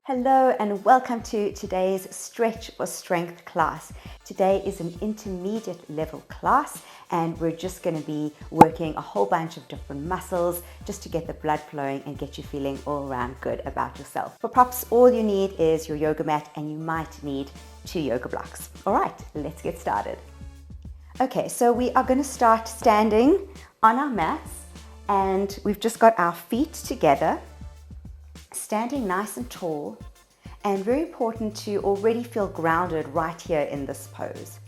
Hello and welcome to today's Stretch for Strength class. Today is an intermediate level class and we're just going to be working a whole bunch of different muscles just to get the blood flowing and get you feeling all around good about yourself. For props, all you need is your yoga mat and you might need 2 yoga blocks. All right, let's get started. Okay, so we are going to start standing on our mats and we've just got our feet together, standing nice and tall, and very important to already feel grounded right here in this pose.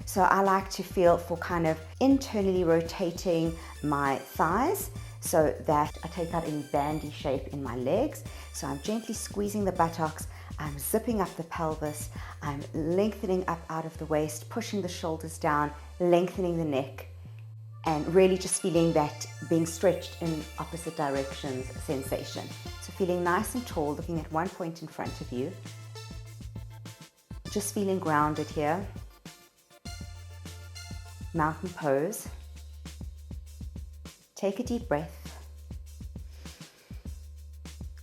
So I like to feel for kind of internally rotating my thighs so that I take out any bandy shape in my legs. So I'm gently squeezing the buttocks, I'm zipping up the pelvis, I'm lengthening up out of the waist, pushing the shoulders down, lengthening the neck, and really just feeling that being stretched in opposite directions sensation. So feeling nice and tall, looking at one point in front of you. Just feeling grounded here. Mountain pose. Take a deep breath.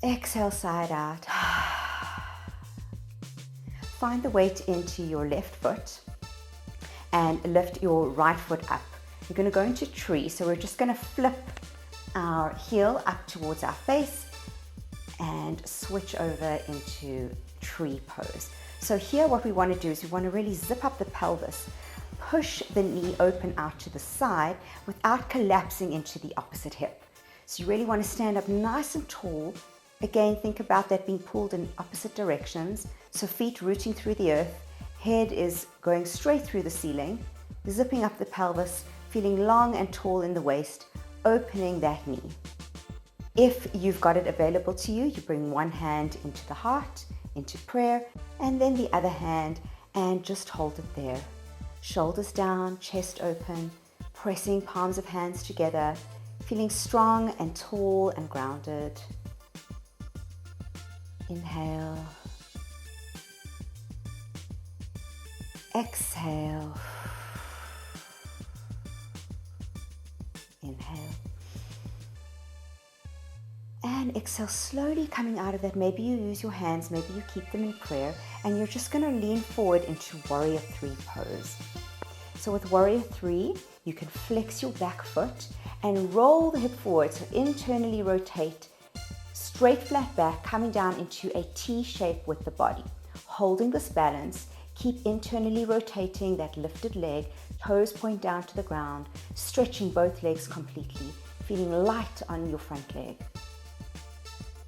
Exhale, side out. Find the weight into your left foot and lift your right foot up. We're going to go into tree, so we're just going to flip our heel up towards our face and switch over into tree pose. So here what we want to do is we want to really zip up the pelvis, push the knee open out to the side without collapsing into the opposite hip. So you really want to stand up nice and tall. Again, think about that being pulled in opposite directions. So feet rooting through the earth, head is going straight through the ceiling, zipping up the pelvis, feeling long and tall in the waist, opening that knee. If you've got it available to you, you bring one hand into the heart, into prayer, and then the other hand, and just hold it there. Shoulders down, chest open, pressing palms of hands together, feeling strong and tall and grounded. Inhale. Exhale. Inhale. And exhale, slowly coming out of that. Maybe you use your hands, maybe you keep them in prayer, and you're just going to lean forward into Warrior 3 pose. So with Warrior 3, you can flex your back foot and roll the hip forward. So internally rotate, straight flat back, coming down into a T shape with the body. Holding this balance, keep internally rotating that lifted leg, toes point down to the ground, stretching both legs completely, feeling light on your front leg.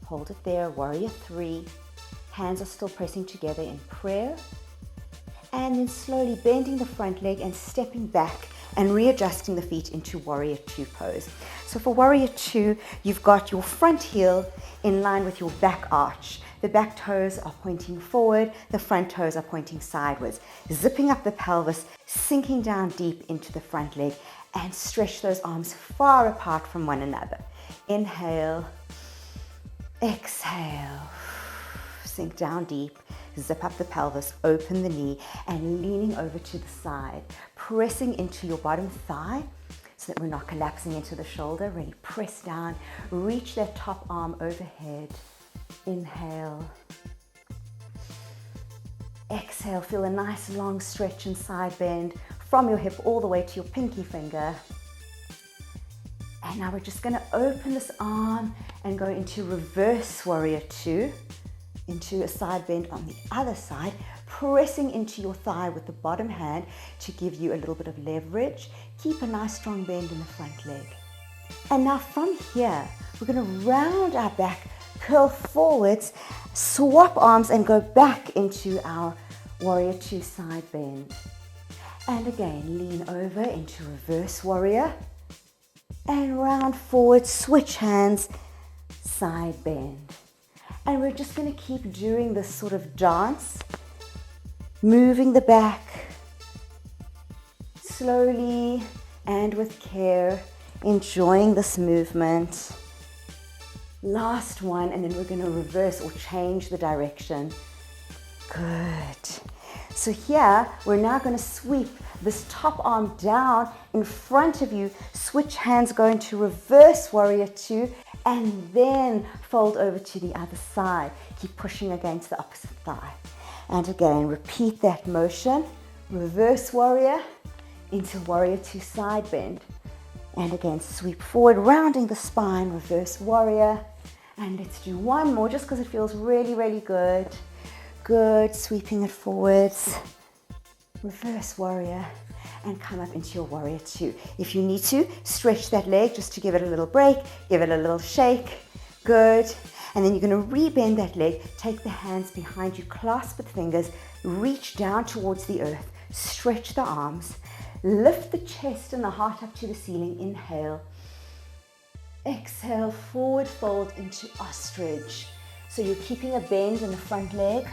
Hold it there, Warrior 3. Hands are still pressing together in prayer. And then slowly bending the front leg and stepping back and readjusting the feet into Warrior 2 pose. So for Warrior 2, you've got your front heel in line with your back arch. The back toes are pointing forward, the front toes are pointing sideways. Zipping up the pelvis, sinking down deep into the front leg, and stretch those arms far apart from one another. Inhale, exhale, sink down deep, zip up the pelvis, open the knee, and leaning over to the side, pressing into your bottom thigh so that we're not collapsing into the shoulder. Really press down, reach that top arm overhead. Inhale. Exhale, feel a nice long stretch and side bend from your hip all the way to your pinky finger. And now we're just going to open this arm and go into reverse Warrior 2, into a side bend on the other side, pressing into your thigh with the bottom hand to give you a little bit of leverage. Keep a nice strong bend in the front leg. And now from here, we're going to round our back, curl forwards, swap arms and go back into our Warrior 2 side bend. And again, lean over into reverse warrior and round forward, switch hands, side bend. And we're just going to keep doing this sort of dance, moving the back slowly and with care, enjoying this movement. Last one, and then we're going to reverse or change the direction. Good. So here, we're now going to sweep this top arm down in front of you. Switch hands, go into reverse warrior 2, and then fold over to the other side. Keep pushing against the opposite thigh. And again, repeat that motion. Reverse warrior into warrior 2 side bend. And again, sweep forward, rounding the spine, reverse warrior. And let's do one more, just because it feels really, really good. Good, sweeping it forwards. Reverse warrior, and come up into your warrior 2. If you need to, stretch that leg just to give it a little break, give it a little shake. Good. And then you're going to rebend that leg, take the hands behind you, clasp with fingers, reach down towards the earth, stretch the arms, lift the chest and the heart up to the ceiling. Inhale. Exhale, forward fold into ostrich. So you're keeping a bend in the front leg,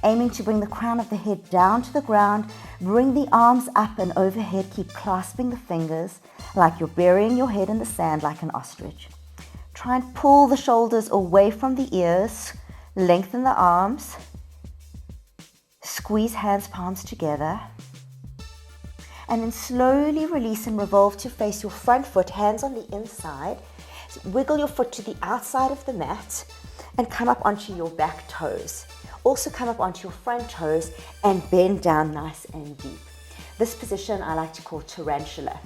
aiming to bring the crown of the head down to the ground. Bring the arms up and overhead. Keep clasping the fingers like you're burying your head in the sand like an ostrich. Try and pull the shoulders away from the ears. Lengthen the arms. Squeeze hands, palms together. And then slowly release and revolve to face your front foot, hands on the inside. Wiggle your foot to the outside of the mat and come up onto your back toes. Also come up onto your front toes and bend down nice and deep. This position I like to call tarantula.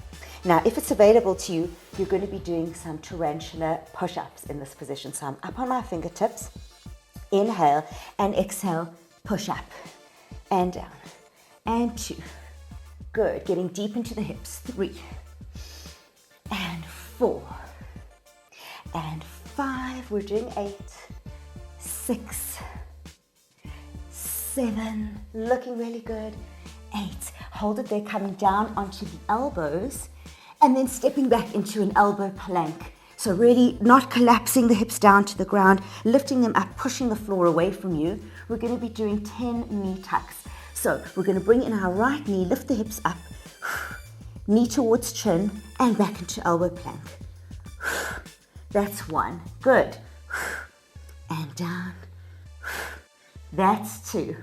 Now, if it's available to you, you're going to be doing some tarantula push-ups in this position. So I'm up on my fingertips. Inhale and exhale, push up and down and 2. Good, getting deep into the hips. 3 and 4 and 5. We're doing 8, 6, 7, looking really good. 8, hold it there, coming down onto the elbows and then stepping back into an elbow plank. So really not collapsing the hips down to the ground, lifting them up, pushing the floor away from you. We're going to be doing 10 knee tucks. So we're going to bring in our right knee, lift the hips up, knee towards chin and back into elbow plank. That's 1, good. And down. That's 2.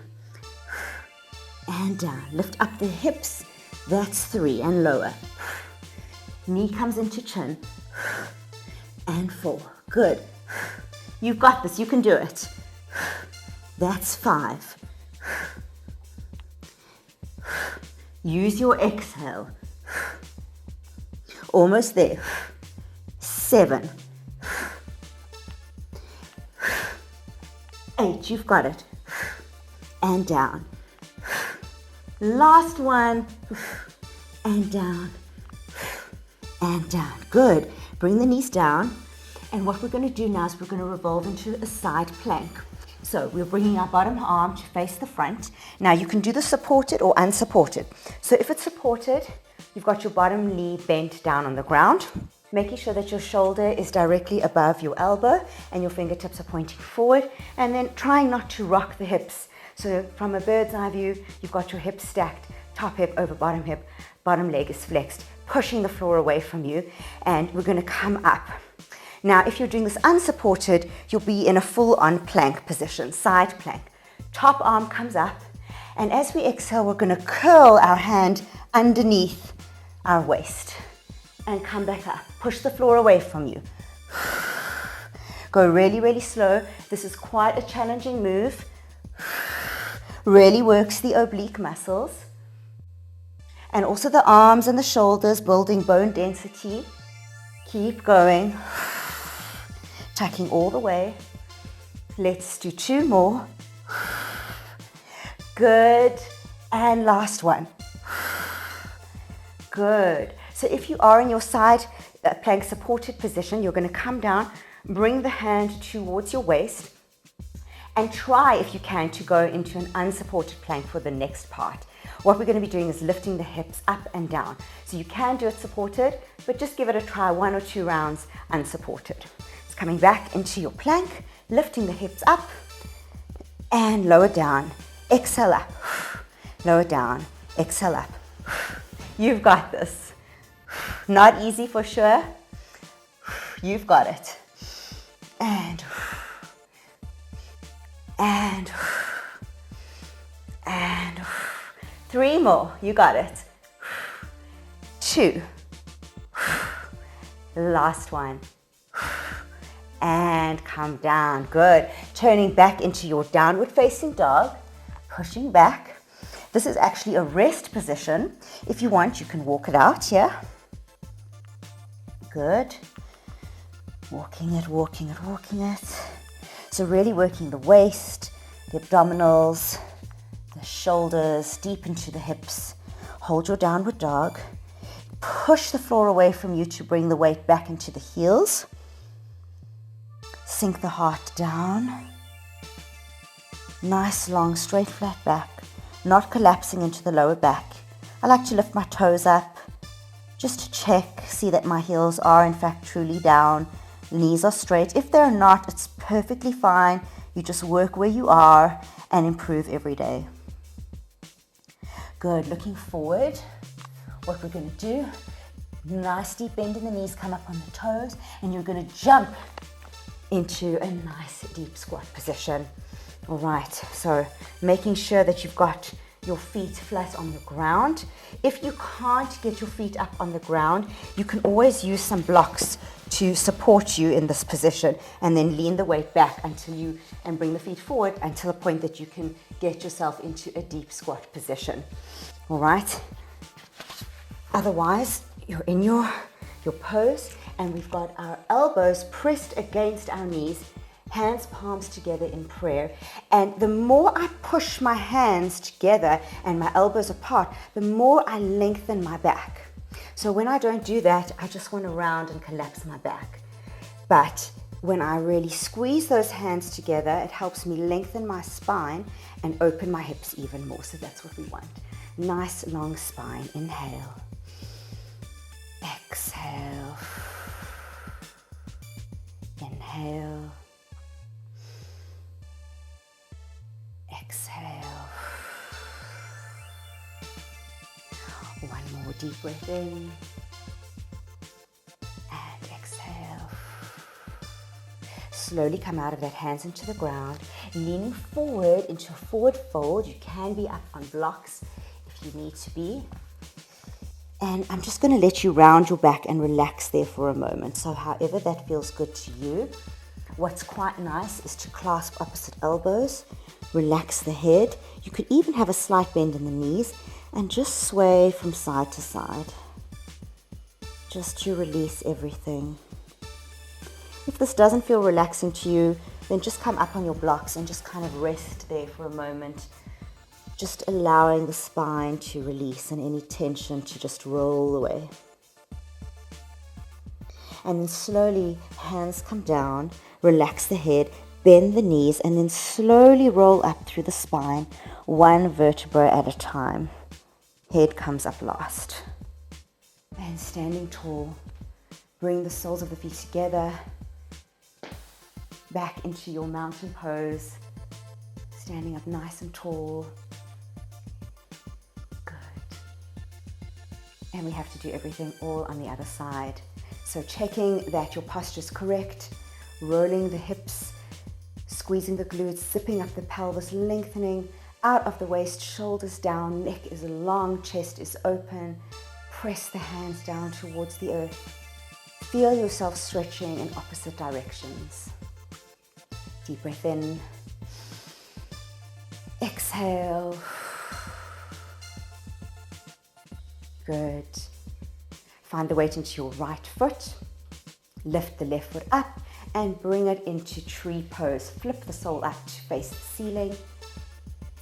And down. Lift up the hips. That's 3 and lower. Knee comes into chin. And 4. Good. You've got this. You can do it. That's 5. Use your exhale. Almost there. 7. 8. You've got it. And down. Last one. And down. And down. Good. Bring the knees down. And what we're going to do now is we're going to revolve into a side plank. So we're bringing our bottom arm to face the front. Now you can do this supported or unsupported. So if it's supported, you've got your bottom knee bent down on the ground, making sure that your shoulder is directly above your elbow and your fingertips are pointing forward, and then trying not to rock the hips. So from a bird's eye view, you've got your hips stacked, top hip over bottom hip, bottom leg is flexed, pushing the floor away from you, and we're going to come up. Now, if you're doing this unsupported, you'll be in a full-on plank position, side plank. Top arm comes up, and as we exhale, we're going to curl our hand underneath our waist and come back up. Push the floor away from you. Go really, really slow. This is quite a challenging move. Really works the oblique muscles. And also the arms and the shoulders, building bone density. Keep going. Tucking all the way. Let's do 2 more. Good. And last one. Good. So if you are in your side plank supported position, you're going to come down, bring the hand towards your waist, and try, if you can, to go into an unsupported plank for the next part. What we're going to be doing is lifting the hips up and down. So you can do it supported, but just give it a try, 1 or 2 rounds unsupported. It's coming back into your plank, lifting the hips up and lower down. Exhale up. Lower down. Exhale up. You've got this. Not easy for sure. You've got it. And 3 more. You got it. 2. Last one. And come down. Good. Turning back into your downward facing dog. Pushing back. This is actually a rest position. If you want, you can walk it out here. Good. Walking it, walking it, walking it. So really working the waist, the abdominals, the shoulders, deep into the hips. Hold your downward dog. Push the floor away from you to bring the weight back into the heels. Sink the heart down. Nice, long, straight, flat back. Not collapsing into the lower back. I like to lift my toes up just to check, see that my heels are in fact truly down. Knees are straight. If they're not, it's perfectly fine. You just work where you are and improve every day. Good. Looking forward. What we're going to do, nice deep bend in the knees, come up on the toes, and you're going to jump into a nice deep squat position. All right, so making sure that you've got your feet flat on the ground. If you can't get your feet up on the ground, you can always use some blocks to support you in this position, and then lean the weight back and bring the feet forward until a point that you can get yourself into a deep squat position. All right. Otherwise, you're in your pose, and we've got our elbows pressed against our knees, hands, palms together in prayer. And the more I push my hands together and my elbows apart, the more I lengthen my back. So when I don't do that, I just want to round and collapse my back. But when I really squeeze those hands together, it helps me lengthen my spine and open my hips even more. So that's what we want. Nice long spine. Inhale. Exhale. Inhale. Exhale. One more deep breath in. And exhale. Slowly come out of that, hands into the ground, leaning forward into a forward fold. You can be up on blocks if you need to be. And I'm just going to let you round your back and relax there for a moment. So however that feels good to you. What's quite nice is to clasp opposite elbows, relax the head. You could even have a slight bend in the knees and just sway from side to side. Just to release everything. If this doesn't feel relaxing to you, then just come up on your blocks and just kind of rest there for a moment. Just allowing the spine to release and any tension to just roll away. And then slowly, hands come down, relax the head, bend the knees, and then slowly roll up through the spine, one vertebra at a time. Head comes up last. And standing tall, bring the soles of the feet together, back into your mountain pose, standing up nice and tall. And we have to do everything all on the other side. So checking that your posture is correct, rolling the hips, squeezing the glutes, zipping up the pelvis, lengthening out of the waist, shoulders down, neck is long, chest is open. Press the hands down towards the earth. Feel yourself stretching in opposite directions. Deep breath in. Exhale. Good. Find the weight into your right foot. Lift the left foot up and bring it into tree pose. Flip the sole up to face the ceiling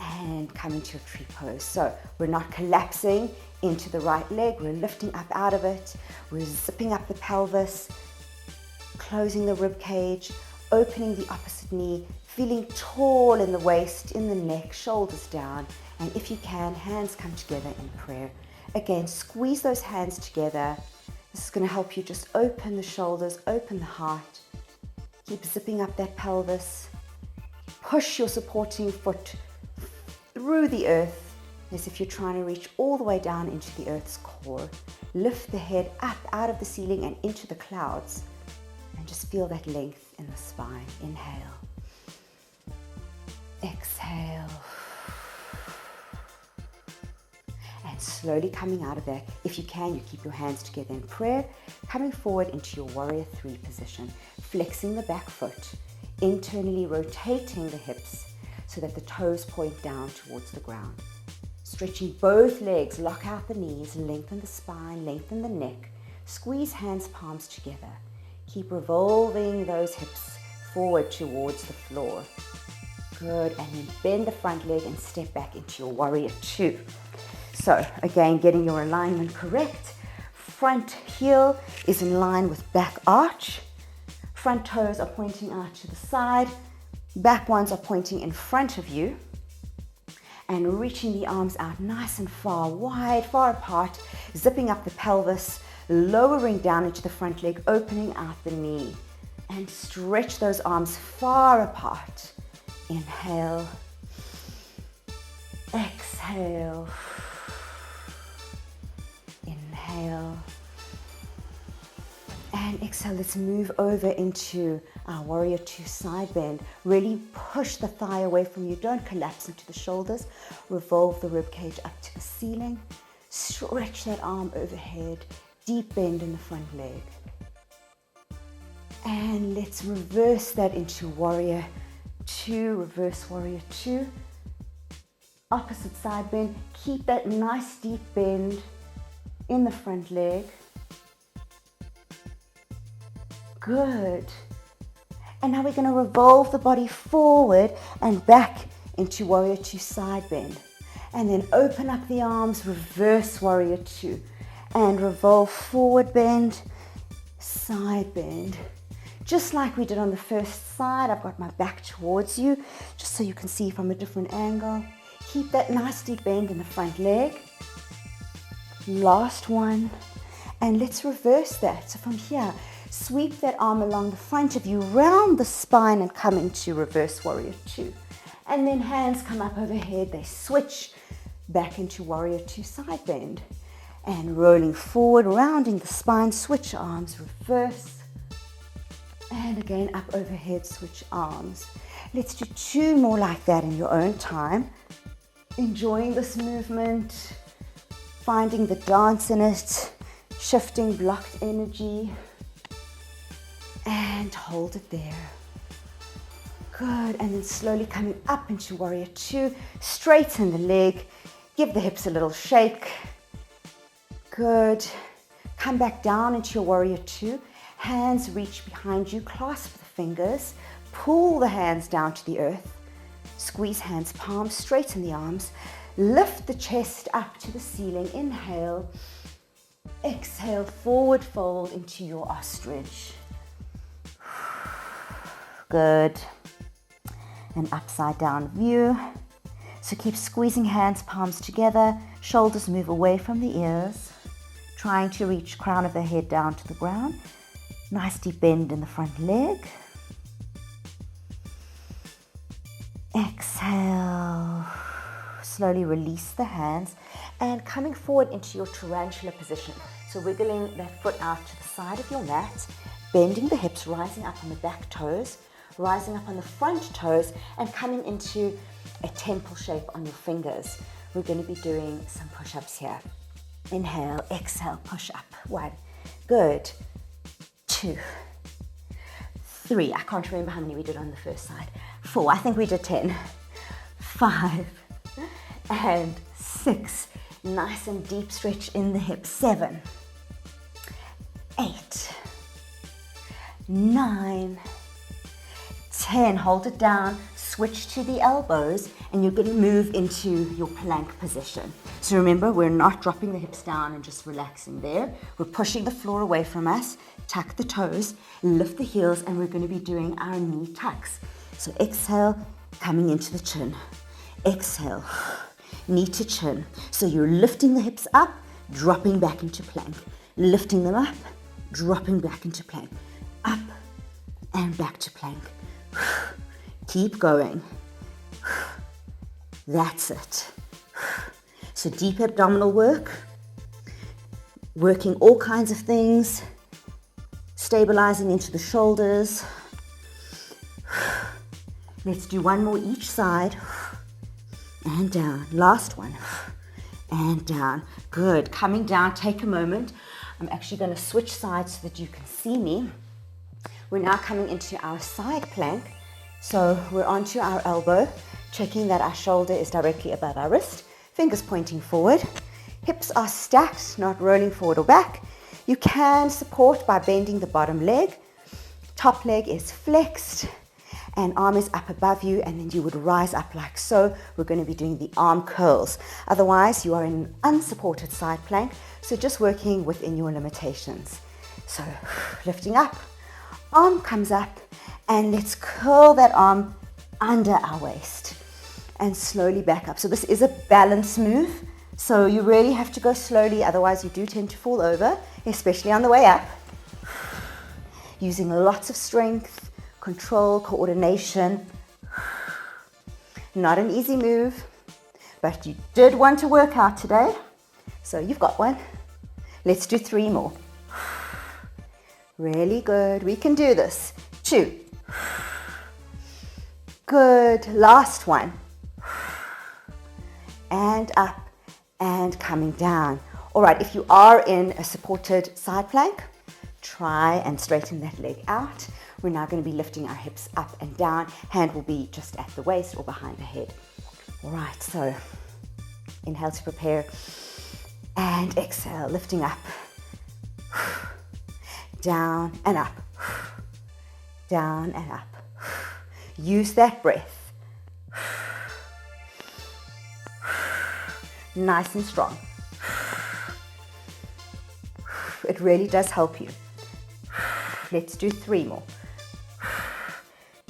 and come into a tree pose. So we're not collapsing into the right leg. We're lifting up out of it. We're zipping up the pelvis, closing the rib cage, opening the opposite knee, feeling tall in the waist, in the neck, shoulders down. And if you can, hands come together in prayer. Again, squeeze those hands together. This is going to help you just open the shoulders, open the heart. Keep zipping up that pelvis. Push your supporting foot through the earth as if you're trying to reach all the way down into the earth's core. Lift the head up out of the ceiling and into the clouds. And just feel that length in the spine. Inhale. Exhale. And slowly coming out of that, if you can, you keep your hands together in prayer, coming forward into your warrior 3 position, flexing the back foot, internally rotating the hips so that the toes point down towards the ground. Stretching both legs, lock out the knees, lengthen the spine, lengthen the neck, squeeze hands, palms together. Keep revolving those hips forward towards the floor. Good, and then bend the front leg and step back into your warrior 2. So again, getting your alignment correct. Front heel is in line with back arch. Front toes are pointing out to the side. Back ones are pointing in front of you. And reaching the arms out nice and far, wide, far apart, zipping up the pelvis, lowering down into the front leg, opening out the knee. And stretch those arms far apart. Inhale. Exhale. Inhale. And exhale. Let's move over into our warrior 2 side bend. Really push the thigh away from you. Don't collapse into the shoulders. Revolve the rib cage up to the ceiling. Stretch that arm overhead. Deep bend in the front leg. And let's reverse that into warrior 2, reverse warrior 2. Opposite side bend. Keep that nice deep bend in the front leg. Good. And now we're going to revolve the body forward and back into warrior 2 side bend. And then open up the arms, reverse warrior 2. And revolve forward bend, side bend. Just like we did on the first side, I've got my back towards you, just so you can see from a different angle. Keep that nice deep bend in the front leg. Last one. And let's reverse that. So from here, sweep that arm along the front of you, round the spine and come into reverse warrior 2. And then hands come up overhead, they switch back into warrior 2 side bend. And rolling forward, rounding the spine, switch arms, reverse. And again, up overhead, switch arms. Let's do 2 more like that in your own time. Enjoying this movement, finding the dance in it, shifting blocked energy. And hold it there. Good, and then slowly coming up into warrior 2. Straighten the leg, give the hips a little shake. Good. Come back down into your warrior 2. Hands reach behind you, clasp the fingers, pull the hands down to the earth, squeeze hands, palms, straighten the arms, lift the chest up to the ceiling, inhale, exhale, forward fold into your ostrich. Good. An upside down view. So keep squeezing hands, palms together, shoulders move away from the ears, trying to reach crown of the head down to the ground. Nice deep bend in the front leg. Exhale. Slowly release the hands and coming forward into your tarantula position. So wiggling that foot out to the side of your mat, bending the hips, rising up on the back toes, rising up on the front toes and coming into a temple shape on your fingers. We're going to be doing some push-ups here. Inhale, exhale, push up. 1. Good. 2, 3, I can't remember how many we did on the first side. 4, I think we did 10. 5 and 6, nice and deep stretch in the hips. 7, 8, 9, 10, hold it down, switch to the elbows, and you're going to move into your plank position. So remember, we're not dropping the hips down and just relaxing there. We're pushing the floor away from us, tuck the toes, lift the heels, and we're going to be doing our knee tucks. So exhale, coming into the chin. Exhale, knee to chin. So you're lifting the hips up, dropping back into plank. Lifting them up, dropping back into plank. Up and back to plank. Keep going. That's it. So deep abdominal work, working all kinds of things, stabilizing into the shoulders. Let's do 1 more each side and down. Last one. and down. Good. Coming down, take a moment. I'm actually going to switch sides so that you can see me. We're now coming into our side plank. So we're onto our elbow, checking that our shoulder is directly above our wrist, fingers pointing forward. Hips are stacked, not rolling forward or back. You can support by bending the bottom leg. Top leg is flexed and arm is up above you, and then you would rise up like so. We're going to be doing the arm curls. Otherwise, you are in an unsupported side plank, so just working within your limitations. So lifting up, arm comes up, and let's curl that arm under our waist and slowly back up. So this is a balance move. So you really have to go slowly, otherwise you do tend to fall over, especially on the way up. Using lots of strength, control, coordination. Not an easy move, but you did want to work out today, so you've got one. Let's do 3 more. Really good, we can do this. 2. Good, last one. And up. And coming down. All right, if you are in a supported side plank, try and straighten that leg out. We're now going to be lifting our hips up and down. Hand will be just at the waist or behind the head. All right, so inhale to prepare and exhale, lifting up, down and up, down and up. Use that breath. Nice and strong. It really does help you. Let's do 3 more.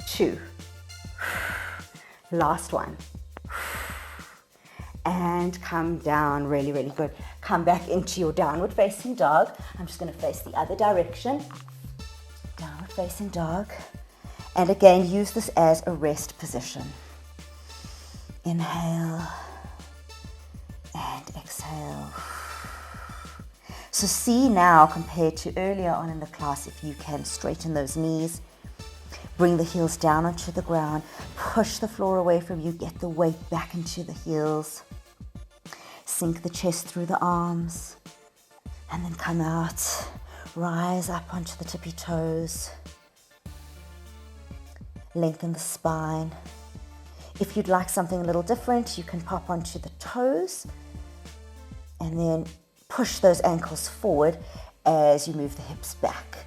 2. Last one. And come down. Really, really good. Come back into your downward facing dog. I'm just going to face the other direction. Downward facing dog. And again, use this as a rest position. Inhale. And exhale. So see now, compared to earlier on in the class, if you can straighten those knees, bring the heels down onto the ground, push the floor away from you, get the weight back into the heels, sink the chest through the arms, and then come out, rise up onto the tippy toes, lengthen the spine. If you'd like something a little different, you can pop onto the toes and then push those ankles forward as you move the hips back.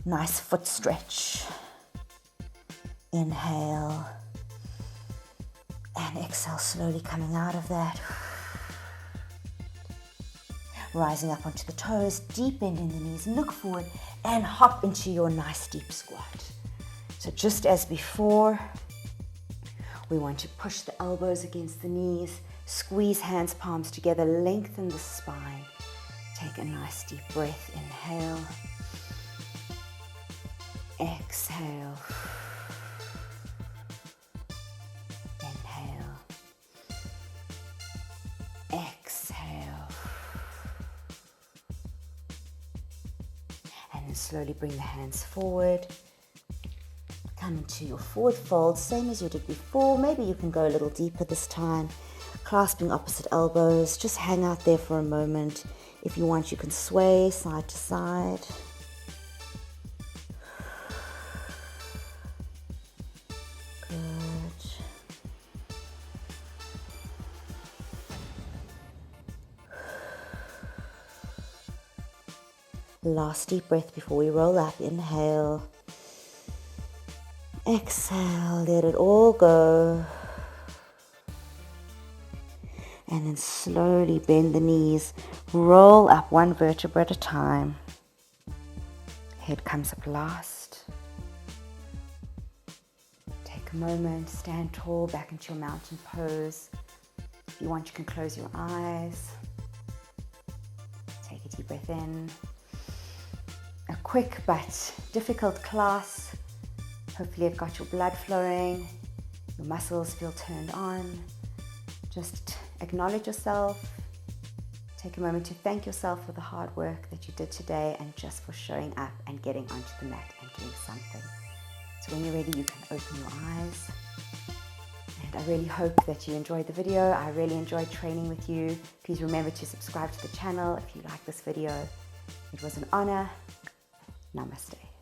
Nice foot stretch. Inhale and exhale, slowly coming out of that. Rising up onto the toes, deep bend in the knees, look forward and hop into your nice deep squat. So just as before, we want to push the elbows against the knees, squeeze hands, palms together, lengthen the spine. Take a nice deep breath. Inhale. Exhale. Inhale. Exhale. And then slowly bring the hands forward. Come into your forward fold, same as you did before. Maybe you can go a little deeper this time. Clasping opposite elbows, just hang out there for a moment. If you want, you can sway side to side. Good. Last deep breath before we roll up. Inhale. Exhale, let it all go. And then slowly bend the knees, roll up 1 vertebra at a time. Head comes up last. Take a moment, stand tall, back into your mountain pose. If you want, you can close your eyes. Take a deep breath in. A quick but difficult class. Hopefully you've got your blood flowing, your muscles feel turned on. Just acknowledge yourself. Take a moment to thank yourself for the hard work that you did today and just for showing up and getting onto the mat and doing something. So when you're ready, you can open your eyes And I really hope that you enjoyed the video. I really enjoyed training with you. Please remember to subscribe to the channel if you like this video. It was an honor. Namaste.